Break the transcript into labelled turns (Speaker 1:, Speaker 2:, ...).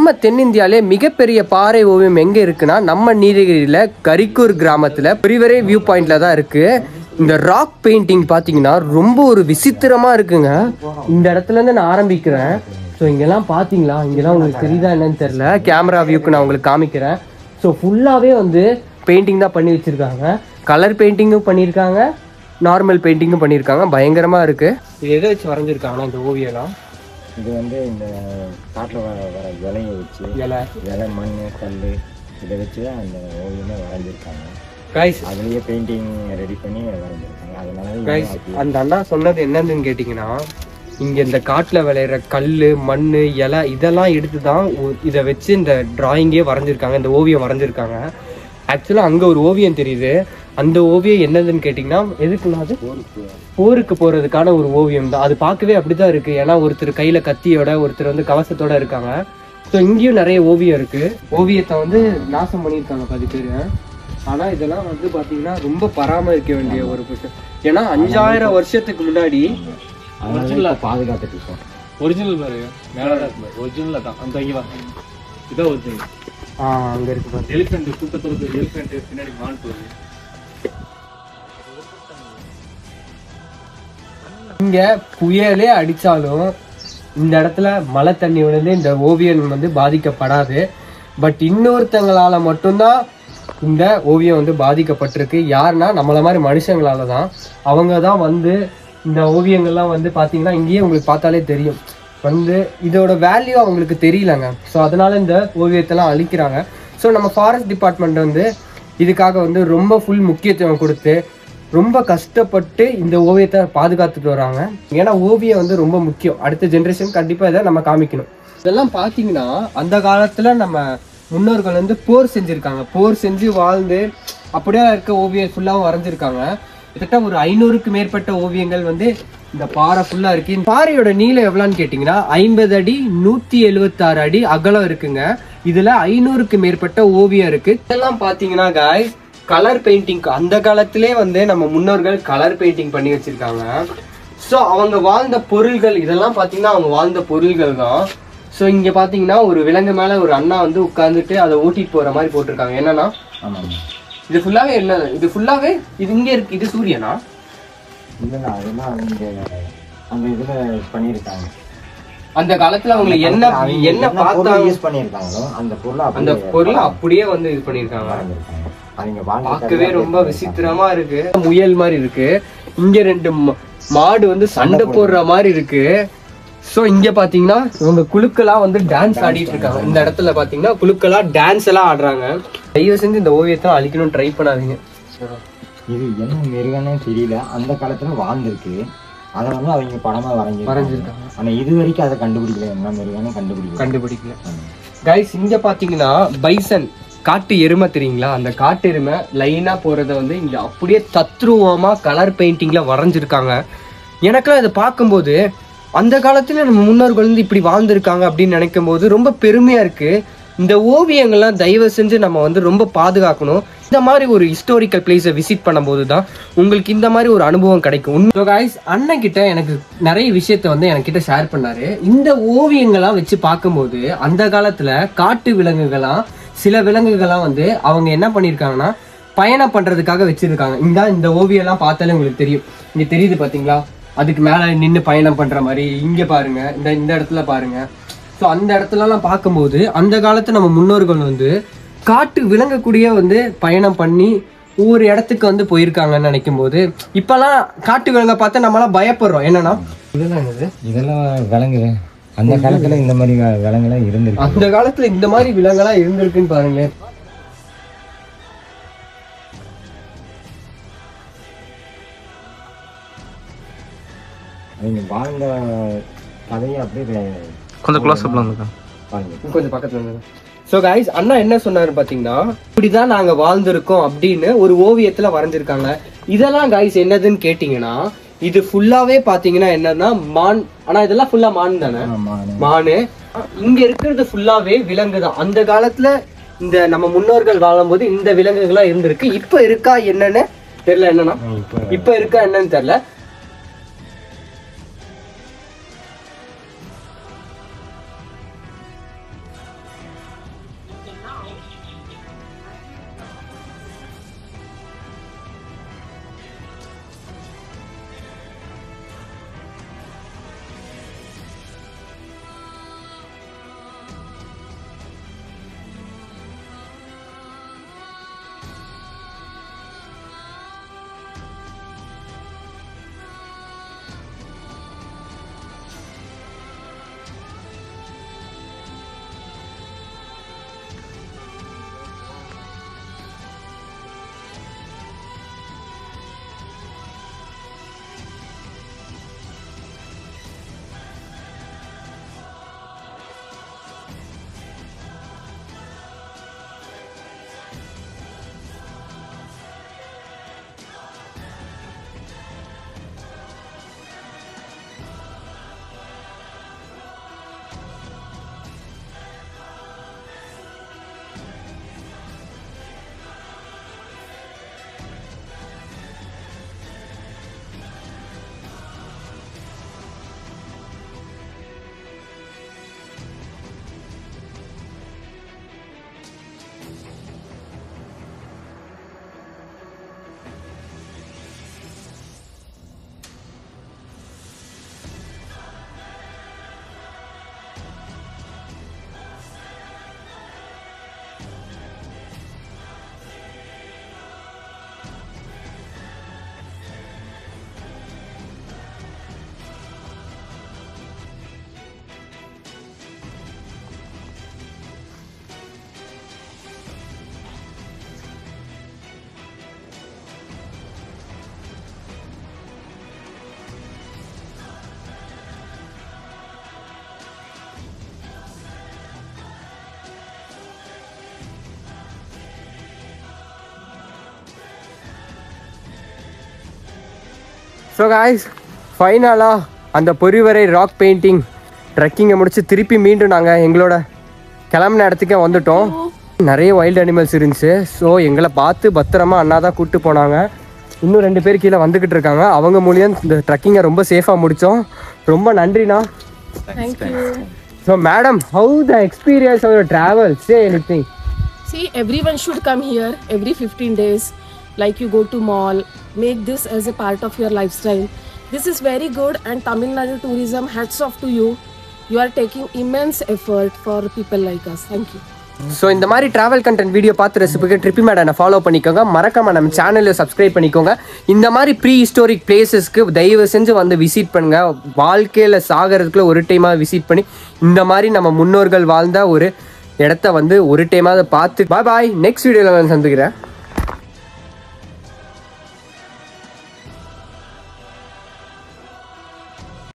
Speaker 1: நம்ம தென்னிந்தியாவிலே மிகப்பெரிய பாறை ஓவியம் எங்கே இருக்குன்னா நம்ம நீலகிரியில் கரிக்கூர் கிராமத்தில் பிரிவரே வியூ பாயிண்டில் தான் இருக்குது. இந்த ராக் பெயிண்டிங் பார்த்தீங்கன்னா ரொம்ப ஒரு விசித்திரமாக இருக்குங்க. இந்த இடத்துலேருந்து நான் ஆரம்பிக்கிறேன். ஸோ இங்கெல்லாம் பார்த்தீங்களா, இங்கெல்லாம் உங்களுக்கு தெரியுதா என்னன்னு தெரில, கேமரா வியூக்கு நான் உங்களுக்கு காமிக்கிறேன். ஸோ ஃபுல்லாகவே வந்து பெயிண்டிங் தான் பண்ணி வச்சுருக்காங்க. கலர் பெயிண்டிங்கும் பண்ணியிருக்காங்க, நார்மல் பெயிண்டிங்கும் பண்ணியிருக்காங்க. பயங்கரமாக இருக்குது. இது எதை வச்சு வரைஞ்சிருக்காங்கன்னா இந்த ஓவியம்லாம்,
Speaker 2: இது வந்து இந்த காட்டில் வர இலையை வச்சு இலை மண் கல் இதை வச்சு தான் அந்த ஓவியமே வரைஞ்சிருக்காங்க.
Speaker 1: கைஸ்
Speaker 2: அதுலேயே பெயிண்டிங் ரெடி பண்ணி வரைஞ்சிருக்காங்க. அதனால
Speaker 1: கைஸ் அந்த அண்ணா சொன்னது என்னன்னு கேட்டிங்கன்னா, இங்கே இந்த காட்டில் விளையிற கல் மண் இலை இதெல்லாம் எடுத்து தான் இதை வச்சு இந்த டிராயிங்கே வரைஞ்சிருக்காங்க, இந்த ஓவியம் வரைஞ்சிருக்காங்க. ஆக்சுவலாக அங்கே ஒரு ஓவியம் தெரியுது. அந்த ஓவியம் என்னதுன்னு கேட்டிங்கன்னா, எதுக்குன்னா அது போருக்கு போகிறதுக்கான ஒரு ஓவியம் தான். அது பார்க்கவே அப்படி தான் இருக்குது. ஏன்னா ஒருத்தர் கையில் கத்தியோட, ஒருத்தர் வந்து கவசத்தோட இருக்காங்க. ஸோ இங்கேயும் நிறைய ஓவியம் இருக்குது. ஓவியத்தை வந்து நாசம் பண்ணியிருக்காங்க 10 பேர். ஆனால் இதெல்லாம் வந்து பார்த்தீங்கன்னா ரொம்ப பராமரிக்க வேண்டிய ஒரு விஷயம். ஏன்னா 5000 வருஷத்துக்கு முன்னாடி
Speaker 2: பாதுகாத்துட்டு இருக்கோம்.
Speaker 3: ஒரிஜினல் பாருங்க, மேலே தான் இருக்கு. ஒரிஜினல் தான் அந்த இங்கே இதான் ஒரிஜினல்.
Speaker 1: அங்கே இருக்கு பாருங்க.
Speaker 3: எலிஃபென்ட் கூட்டத்தோடு எலிஃபென்ட் பின்னாடி மான் போகுது.
Speaker 1: இங்கே புயலே அடித்தாலும் இந்த இடத்துல மழை தண்ணி விழுந்து இந்த ஓவியம் வந்து பாதிக்கப்படாது. பட் இன்னொருத்தங்களால் மட்டும்தான் இந்த ஓவியம் வந்து பாதிக்கப்பட்டிருக்கு. யாருன்னா நம்மளை மாதிரி மனுஷங்களால தான். அவங்க தான் வந்து இந்த ஓவியங்கள்லாம் வந்து பார்த்தீங்கன்னா, இங்கேயே உங்களுக்கு பார்த்தாலே தெரியும் வந்து இதோட வேல்யூ அவங்களுக்கு தெரியலங்க. ஸோ அதனால இந்த ஓவியத்தெல்லாம் அழிக்கிறாங்க. ஸோ நம்ம ஃபாரஸ்ட் டிபார்ட்மெண்ட் வந்து இதுக்காக வந்து ரொம்ப ஃபுல் முக்கியத்துவம் கொடுத்து ரொம்ப கஷ்டப்பட்டு இந்த ஓவியத்தை பாதுகாத்துட்டு வராங்க. ஏன்னா ஓவியம் வந்து ரொம்ப முக்கியம். அடுத்த ஜென்ரேஷன் கண்டிப்பாக இதை நம்ம காமிக்கணும். இதெல்லாம் பார்த்தீங்கன்னா அந்த காலத்தில் நம்ம முன்னோர்கள் வந்து போர் செஞ்சுருக்காங்க. போர் செஞ்சு வாழ்ந்து அப்படியே இருக்க ஓவியம் ஃபுல்லாகவும் வரைஞ்சிருக்காங்க. கிட்டத்தட்ட ஒரு 500க்கு மேற்பட்ட ஓவியங்கள் வந்து இந்த பாறை ஃபுல்லாக இருக்குது. இந்த பாறையோட நீளம் எவ்வளோன்னு கேட்டிங்கன்னா 50 அடி 176 அடி அகலம் இருக்குங்க. இதில் 500க்கு மேற்பட்ட ஓவியம் இருக்குது. இதெல்லாம் பார்த்தீங்கன்னா காய்ஸ் கலர் பெயிண்டிங். அந்த காலத்திலே வந்து நம்ம முன்னோர்கள் கலர் பெயிண்டிங் பண்ணி வச்சுருக்காங்க. ஸோ அவங்க வாழ்ந்த பொருள்கள் இதெல்லாம் பார்த்தீங்கன்னா அவங்க வாழ்ந்த பொருள்கள் தான். ஸோ இங்கே பார்த்தீங்கன்னா ஒரு விலங்கு மேலே ஒரு அண்ணா வந்து உட்காந்துட்டு அதை ஓட்டிட்டு போகிற மாதிரி போட்டிருக்காங்க. என்னன்னா இது ஃபுல்லாகவே என்ன, இது ஃபுல்லாகவே இது இங்கே இருக்கு. இது சூரியனா?
Speaker 2: இல்லைண்ணா, அதெல்லாம் அந்த இதில் பண்ணியிருக்காங்க.
Speaker 1: அந்த காலத்தில் அவங்களுக்கு என்ன பார்த்தாங்க
Speaker 2: யூஸ் பண்ணியிருக்காங்களோ அந்த பொருளை
Speaker 1: அப்படியே வந்து இது பண்ணியிருக்காங்க. பார்க்கவே ரொம்ப விசித்திரமா இருக்கு. முயல் மாதிரி இருக்கு. இங்க 2 மாடு வந்து சண்டை போடுற மாதிரி இருக்கு. ஸோ இங்க பாத்தீங்கன்னா இவங்க குழுக்களா வந்து டான்ஸ் ஆடிட்டு இருக்காங்க. இந்த இடத்துல பாத்தீங்கன்னா குழுக்களா டான்ஸ் எல்லாம் ஆடுறாங்க. தயவு செஞ்சு இந்த ஓவியத்தை அழிக்கணும்னு ட்ரை பண்ணாதீங்க.
Speaker 2: இது என்ன மிருகம்னு தெரியல, அந்த காலத்துல வாழ்ந்துருக்கு. அதை வந்து அவங்க படமா வரைஞ்சிருக்காங்க. ஆனா இது வரைக்கும் அதை கண்டுபிடிக்கல, என்ன மிருகம்னு கண்டுபிடிக்கல. கைஸ்
Speaker 1: இங்க பாத்தீங்கன்னா பைசன் காட்டு எருமை தெரியுங்களா, அந்த காட்டு எருமை லைனா போறத வந்து இங்க அப்படியே தத்ரூபமா கலர் பெயிண்டிங்ல வரைஞ்சிருக்காங்க. எனக்கெல்லாம் இதை பார்க்கும்போது அந்த காலத்துல நம்ம முன்னோர்கள் வந்து இப்படி வாழ்ந்திருக்காங்க அப்படின்னு நினைக்கும் போது ரொம்ப பெருமையா இருக்கு. இந்த ஓவியங்கள்லாம் தயவு செஞ்சு நம்ம வந்து ரொம்ப பாதுகாக்கணும். இந்த மாதிரி ஒரு ஹிஸ்டாரிக்கல் பிளேஸை விசிட் பண்ணும்போது தான் உங்களுக்கு இந்த மாதிரி ஒரு அனுபவம் கிடைக்கும். ஸோ கைஸ் அண்ணன் கிட்ட எனக்கு நிறைய விஷயத்த வந்து என்கிட்ட ஷேர் பண்ணாரு. இந்த ஓவியங்கள்லாம் வச்சு பார்க்கும்போது அந்த காலத்துல காட்டு விலங்குகள்லாம் சில விலங்குகள்லாம் வந்து அவங்க என்ன பண்ணியிருக்காங்கன்னா பயணம் பண்றதுக்காக வச்சிருக்காங்க. இந்த ஓவியம்லாம் பார்த்தாலே உங்களுக்கு தெரியும். இங்க தெரியுது பாத்தீங்களா, அதுக்கு மேல நின்று பயணம் பண்ற மாதிரி. இங்க பாருங்க, இந்த இடத்துல பாருங்க. ஸோ அந்த இடத்துலலாம் பார்க்கும்போது அந்த காலத்து நம்ம முன்னோர்கள் வந்து காட்டு விலங்கக்கூடிய வந்து பயணம் பண்ணி ஒவ்வொரு இடத்துக்கு வந்து போயிருக்காங்கன்னு நினைக்கும் போது இப்பெல்லாம் காட்டு விலங்கை பார்த்து நம்மளாம் பயப்படுறோம். என்னன்னா
Speaker 2: இதெல்லாம் விலங்கு அந்த காலத்துல இந்த மாதிரி விலங்குலாம் இருந்திருக்கு.
Speaker 1: அந்த காலத்துல இந்த மாதிரி விலங்கெல்லாம் இருந்திருக்குன்னு பாருங்களேன்.
Speaker 2: அவங்க வாழ்ந்த கதையை அப்படியே
Speaker 3: கொஞ்சம் க்ளோஸ் அப்லாம்
Speaker 1: கொஞ்சம் பக்கத்துல இருந்தது. ஸோ கைஸ் அண்ணா என்ன சொன்னாரு பாத்தீங்கன்னா, இப்படிதான் நாங்க வாழ்ந்திருக்கோம் அப்படின்னு ஒரு ஓவியத்துல வரைஞ்சிருக்காங்க. இதெல்லாம் கைஸ் என்னதுன்னு கேட்டீங்கன்னா, இது ஃபுல்லாவே பாத்தீங்கன்னா என்னன்னா மான். ஆனா இதெல்லாம் ஃபுல்லா மான் தானே, மானு. இங்க இருக்கிறது ஃபுல்லாவே விலங்கு தான். அந்த காலத்துல இந்த நம்ம முன்னோர்கள் வாழும்போது இந்த விலங்குகள்லாம் இருந்திருக்கு. இப்ப இருக்கா என்னன்னு தெரியல. என்னன்னா இப்ப இருக்கா என்னன்னு தெரியல. ஸோ காய்ஸ் ஃபைனலாக அந்த பொறிவரை ராக் பெயிண்டிங் ட்ரெக்கிங்கை முடிச்சு திருப்பி மீண்டும் நாங்கள் எங்களோட கிளம்புன இடத்துக்கே வந்துட்டோம். நிறைய வைல்டு அனிமல்ஸ் இருந்துச்சு. ஸோ எங்களை பார்த்து பத்திரமா அண்ணா தான் கூப்பிட்டு போனாங்க. இன்னும் 2 பேர் கீழே வந்துக்கிட்டு இருக்காங்க. அவங்க மூலியம் இந்த ட்ரெக்கிங்கை ரொம்ப சேஃபாக முடித்தோம். ரொம்ப நன்றிண்ணா. So madam, how the experience of your travel? Say anything.
Speaker 4: See, everyone should come here every 15 days. Like you go to mall, make this as a part of your lifestyle. This is very good, and Tamil Nadu tourism, hats off to you. You are taking immense effort for people like us. Thank you.
Speaker 1: So இந்த மாதிரி travel content video பார்த்து ரெசிபிக்கு ட்ரிப்பி மேடனை follow பண்ணிக்கோங்க. மறக்காம நம்ம சேனலில் subscribe பண்ணிக்கோங்க. இந்த மாதிரி ப்ரீ ஹிஸ்டோரிக் பிளேசஸ்க்கு தயவு செஞ்சு வந்து விசிட் பண்ணுங்க. வாழ்க்கையில் சாகிறதுக்குள்ள ஒரு டைமாக விசிட் பண்ணி இந்த மாதிரி நம்ம முன்னோர்கள் வாழ்ந்த ஒரு இடத்த வந்து ஒரு டைமாவது பார்த்து பாய். நெக்ஸ்ட் வீடியோவில் வந்து சந்திக்கிறேன்.